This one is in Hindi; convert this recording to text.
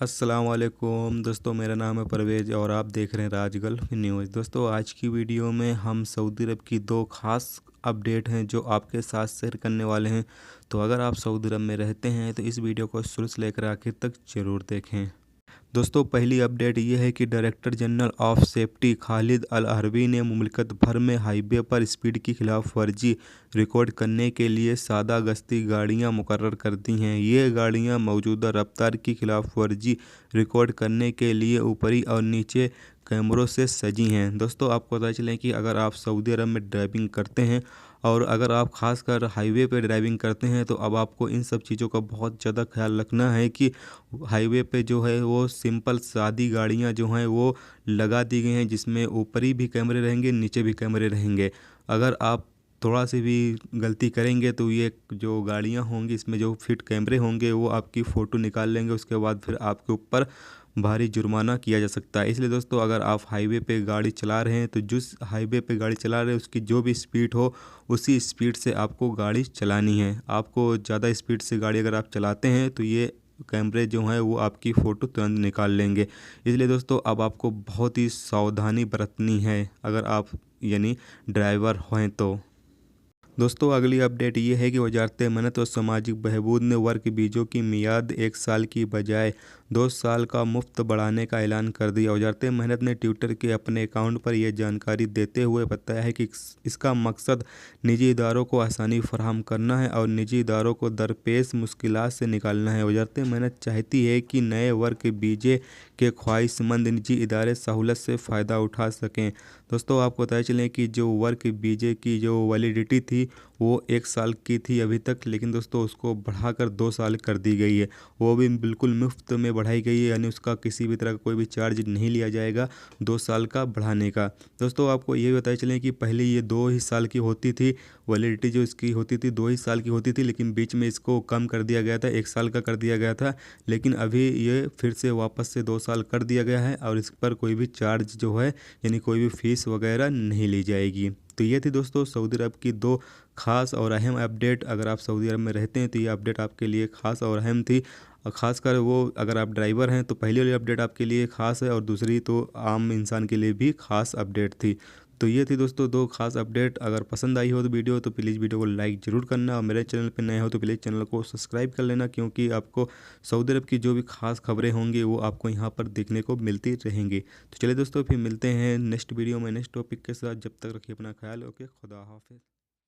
अस्सलाम वालेकुम दोस्तों, मेरा नाम है परवेज़ और आप देख रहे हैं राजगल्फ न्यूज़। दोस्तों, आज की वीडियो में हम सऊदी अरब की दो ख़ास अपडेट हैं जो आपके साथ शेयर करने वाले हैं। तो अगर आप सऊदी अरब में रहते हैं तो इस वीडियो को शुरू से लेकर आखिर तक ज़रूर देखें। दोस्तों, पहली अपडेट ये है कि director general of safety Khalid al Arabi ने मुमलिकत भर में हाईवे पर स्पीड की खिलाफ वर्जी रिकॉर्ड करने के लिए सादा गश्ती गाड़ियां मुकर्रर कर दी हैं। ये गाड़ियां मौजूदा रफ्तार की खिलाफ वर्जी रिकॉर्ड करने के लिए ऊपरी और नीचे कैमरों से सजी हैं। दोस्तों, आपको पता चले कि अगर आप सऊदी अरब में ड्राइविंग करते हैं और अगर आप खासकर हाईवे पे ड्राइविंग करते हैं तो अब आपको इन सब चीज़ों का बहुत ज़्यादा ख्याल रखना है कि हाईवे पे जो है वो सिंपल सादी गाड़ियाँ जो हैं वो लगा दी गई हैं, जिसमें ऊपरी भी कैमरे रहेंगे, नीचे भी कैमरे रहेंगे। अगर आप थोड़ा सी भी गलती करेंगे तो ये जो गाड़ियाँ होंगी इसमें जो फिट कैमरे होंगे वो आपकी फ़ोटो निकाल लेंगे, उसके बाद फिर आपके ऊपर भारी जुर्माना किया जा सकता है। इसलिए दोस्तों, अगर आप हाईवे पे गाड़ी चला रहे हैं तो जिस हाईवे पे गाड़ी चला रहे हैं उसकी जो भी स्पीड हो उसी स्पीड से आपको गाड़ी चलानी है। आपको ज़्यादा स्पीड से गाड़ी अगर आप चलाते हैं तो ये कैमरे जो हैं वो आपकी फ़ोटो तुरंत निकाल लेंगे। इसलिए दोस्तों, अब आपको बहुत ही सावधानी बरतनी है अगर आप यानी ड्राइवर हैं तो। दोस्तों, अगली अपडेट ये है कि वजारत मेहनत और सामाजिक बहबूद ने वर्क वीज़ों की मियाद 1 साल की बजाय 2 साल का मुफ्त बढ़ाने का ऐलान कर दिया। वजारत मेहनत ने ट्विटर के अपने अकाउंट पर यह जानकारी देते हुए बताया है कि इसका मकसद निजी इदारों को आसानी फराहम करना है और निजी इदारों को दरपेश मुश्किलात से निकालना है। वजारत मेहनत चाहती है कि नए वर्क वीज़े के ख्वाहिशमंद निजी इदारे सहूलत से फ़ायदा उठा सकें। दोस्तों, आपको पता चलें कि जो वर्क वीज़े की जो वैलिडिटी थी वो 1 साल की थी अभी तक, लेकिन दोस्तों उसको बढ़ाकर 2 साल कर दी गई है। वो भी बिल्कुल मुफ्त में बढ़ाई गई है, यानी उसका किसी भी तरह का कोई भी चार्ज नहीं लिया जाएगा 2 साल का बढ़ाने का। दोस्तों, आपको ये बताया चलें कि पहले ये 2 ही साल की होती थी, वैलिडिटी जो इसकी होती थी 2 ही साल की होती थी, लेकिन बीच में इसको कम कर दिया गया था, 1 साल का कर दिया गया था। लेकिन अभी ये फिर से वापस से 2 साल कर दिया गया है और इस पर कोई भी चार्ज जो है यानी कोई भी फ़ीस वगैरह नहीं ली जाएगी। तो ये थी दोस्तों सऊदी अरब की दो ख़ास और अहम अपडेट। अगर आप सऊदी अरब में रहते हैं तो ये अपडेट आपके लिए ख़ास और अहम थी। और ख़ासकर वो अगर आप ड्राइवर हैं तो पहली वाली अपडेट आपके लिए ख़ास है और दूसरी तो आम इंसान के लिए भी ख़ास अपडेट थी। तो ये थी दोस्तों दो ख़ास अपडेट। अगर पसंद आई हो तो वीडियो तो प्लीज़ वीडियो को लाइक ज़रूर करना और मेरे चैनल पर नए हो तो प्लीज़ चैनल को सब्सक्राइब कर लेना, क्योंकि आपको सऊदी अरब की जो भी ख़ास खबरें होंगी वो आपको यहाँ पर देखने को मिलती रहेंगी। तो चलिए दोस्तों, फिर मिलते हैं नेक्स्ट वीडियो में नेक्स्ट टॉपिक के साथ। जब तक रखिए अपना ख्याल। ओके, खुदा हाफिज़।